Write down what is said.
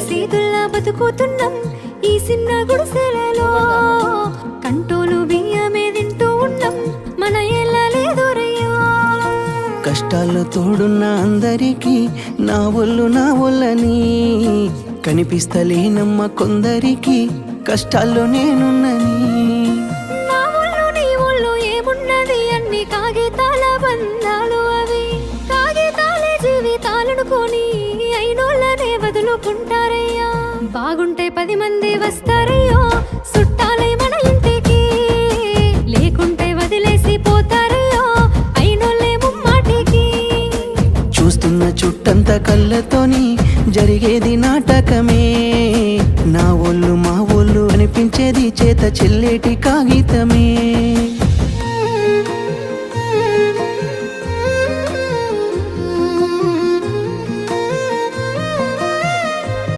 సీతుల్లా బతుకుతున్నాం ఈ చిన్న గుడిసెలలో. కంటోలు బియ్యమే తింటూ ఉన్నాం మన ఎల్లలేదురయ్యా. కష్టాల్లో తోడున్న అందరికీ నా ఒళ్ళని కనిపిస్తలేనమ్మ కొందరికి కష్టాల్లో నేనున్నని. నా ఒళ్ళు నీ ఒళ్ళు ఏమున్నది అన్ని కాగితాల బంధాలు, అవి కాగితాలే జీవితాలనుకొని అయినోళ్ళనే వదులుకుంటారయ్యా. బాగుంటే 10 మంది వస్తారయ్యో చుట్టాలై మన ఇంటికి, లేకుంటే వదిలేసి పోతారయ్యో అయినోళ్ళే ముమ్మాటికి. చూస్తున్న చుట్టంత కళ్ళతోని జరిగేది నాటకమే, నా ఒళ్ళు మా ఒళ్ళు అనిపించేది చేత చెల్లేటి కాగితమే.